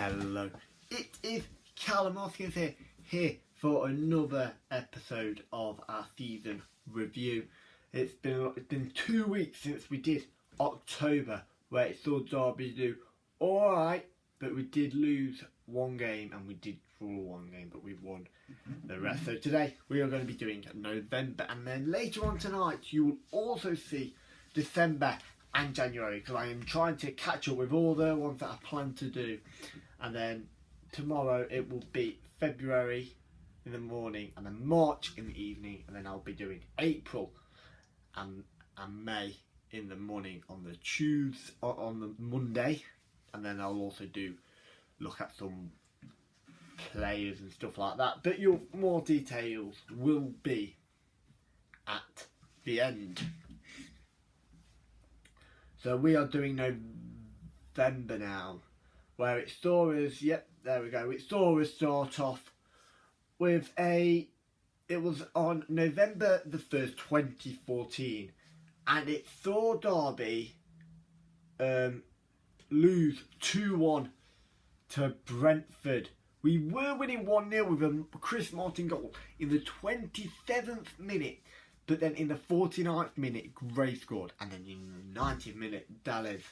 Hello, it is Callum Hoskins here for another episode of our season review. It's been 2 weeks since we did October, where it saw Derby do alright, but we did lose one game and we did draw one game, but we won the rest. So today we are going to be doing November, and then later on tonight you will also see December and January, because I am trying to catch up with all the ones that I plan to do. And then tomorrow it will be February in the morning, and then March in the evening, and then I'll be doing April and May in the morning on the Monday, and then I'll also look at some players and stuff like that. But more details will be at the end. So we are doing November now, where it saw us, it saw us start off with it was on November the 1st, 2014, and it saw Derby lose 2-1 to Brentford. We were winning 1-0 with a Chris Martin goal in the 27th minute. But then in the 49th minute, Gray scored. And then in the 90th minute, Dallas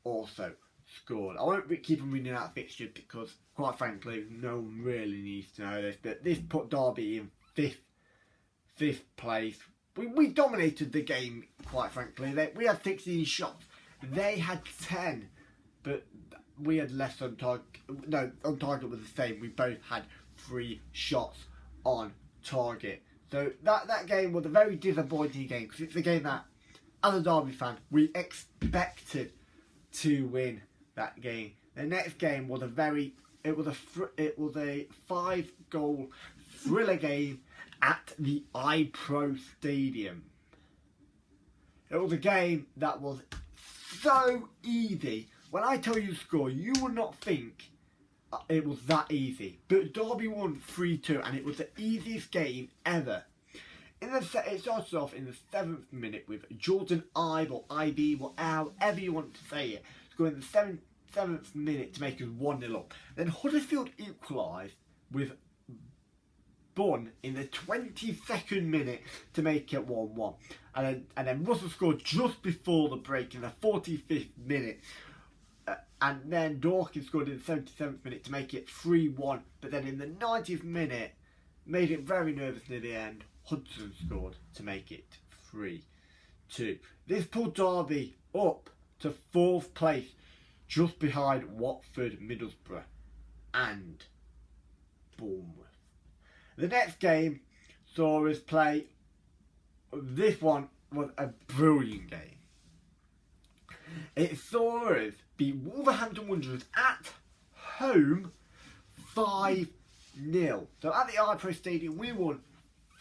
also scored. I won't keep on reading out fixtures because, quite frankly, no one really needs to know this. But this put Derby in fifth place. We dominated the game, quite frankly. We had 16 shots. They had 10. But we had less on target. No, on target was the same. We both had 3 shots on target. So that game was a very disappointing game, because it's a game that, as a Derby fan, we expected to win that game. The next game was a 5-goal thriller game at the iPro Stadium. It was a game that was so easy. When I tell you the score, you will not think it was that easy, but Derby won 3-2, and it was the easiest game ever. It started off in the 7th minute with Jordan Ibe, or IB, however you want to say it, scoring in the 7th minute to make us 1-0 up. Then Huddersfield equalised with Bunn in the 22nd minute to make it 1-1, and then Russell scored just before the break in the 45th minute. And then Dawkins scored in the 77th minute to make it 3-1. But then in the 90th minute, made it very nervous near the end, Hudson scored to make it 3-2. This pulled Derby up to 4th place, just behind Watford, Middlesbrough and Bournemouth. The next game saw us play. This one was a brilliant game. It saw us beat Wolverhampton Wanderers at home 5-0. So at the iPro Stadium, we won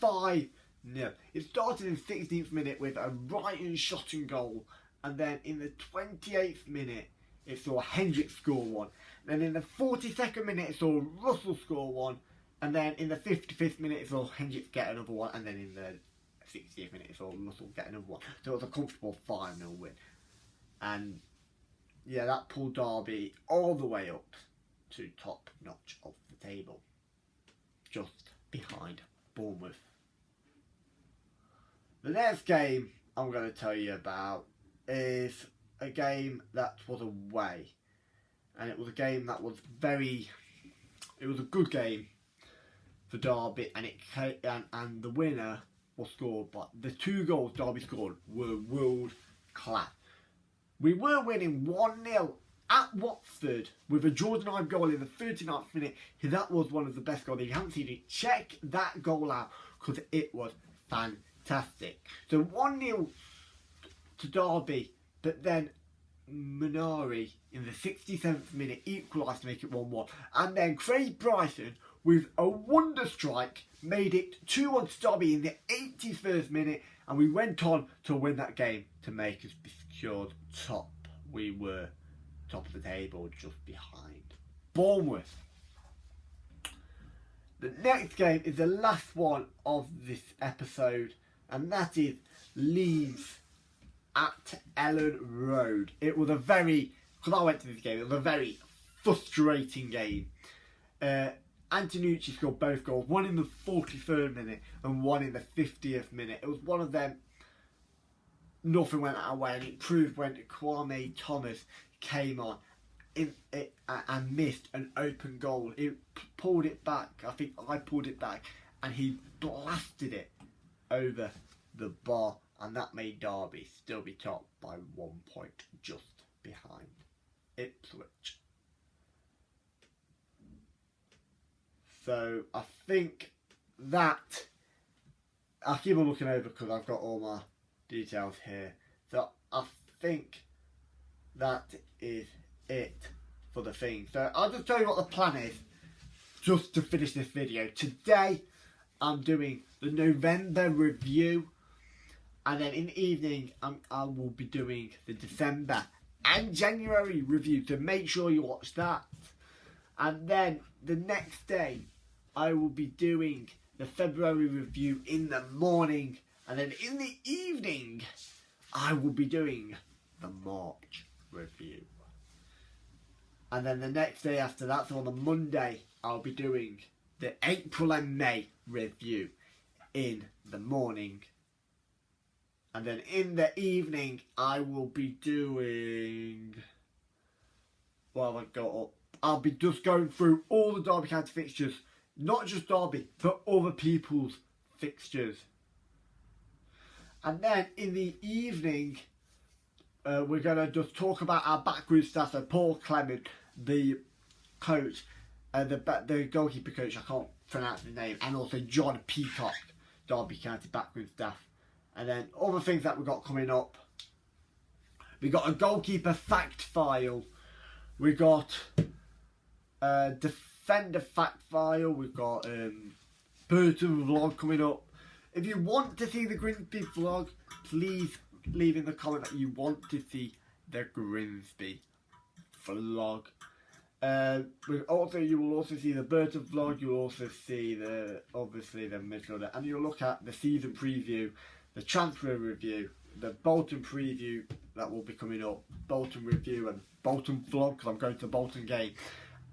5-0. It started in the 16th minute with a Ryan Shotton goal, and then in the 28th minute, it saw Hendricks score one. Then in the 42nd minute, it saw Russell score one, and then in the 55th minute, it saw Hendricks get another one, and then in the 60th minute, it saw Russell get another one. So it was a comfortable 5-0 win. And yeah, that pulled Derby all the way up to top notch of the table, just behind Bournemouth. The next game I'm going to tell you about is a game that was away, and it was a game that was it was a good game for Derby, and the winner was scored by the 2 goals Derby scored were world class. We were winning 1-0 at Watford with a Jordan Ibe goal in the 39th minute. That was one of the best goals. If you haven't seen it, check that goal out, because it was fantastic. So 1-0 to Derby, but then Minari in the 67th minute equalised to make it 1-1. And then Craig Bryson, with a wonder strike, made it 2-1 to Derby in the 81st minute. And we went on to win that game to make us be secured top. We were top of the table, just behind Bournemouth. The next game is the last one of this episode, and that is Leeds at Ellen Road. It was a very, because I went to this game, it was a very frustrating game. Antonucci scored both goals, one in the 43rd minute and one in the 50th minute. It was one of them, nothing went our way, and it proved when Kwame Thomas came on and missed an open goal. It pulled it back. I think I pulled it back, and he blasted it over the bar, and that made Derby still be top by 1 point, just behind Ipswich. So I think that, I'll keep on looking over because I've got all my details here. So I think that is it for the thing. So I'll just tell you what the plan is, just to finish this video. Today I'm doing the November review, and then in the evening I will be doing the December and January review, so make sure you watch that. And then the next day I will be doing the February review in the morning, and then in the evening I will be doing the March review. And then the next day after that, so on the Monday, I'll be doing the April and May review in the morning. And then in the evening, I will be doing, well, I'll be just going through all the Derby County fixtures, not just Derby, but other people's fixtures. And then in the evening, we're going to just talk about our backroom staff. So Paul Clement, the coach, the goalkeeper coach, I can't pronounce his name, and also John Peacock, Derby County backroom staff. And then other things that we've got coming up. We got a goalkeeper fact file. We got a defender fact file. We've got Burton vlog coming up. If you want to see the Grimsby vlog, please leave in the comment that you want to see the Grimsby vlog. You will also see the Burton vlog. You'll also see obviously the midfielder, and you'll look at the season preview, the transfer review, the Bolton preview that will be coming up, Bolton review and Bolton vlog because I'm going to the Bolton game,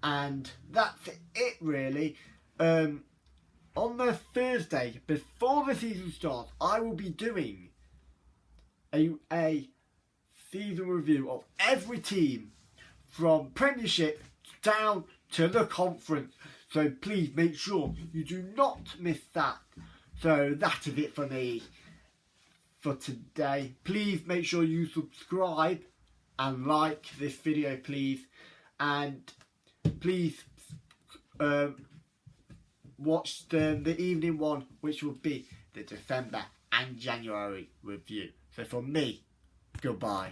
and that's it really. On the Thursday before the season starts, I will be doing a season review of every team from Premiership down to the Conference. So please make sure you do not miss that. So that is it for me for today. Please make sure you subscribe and like this video, please. And please watch the evening one, which will be the December and January review. So from me, goodbye.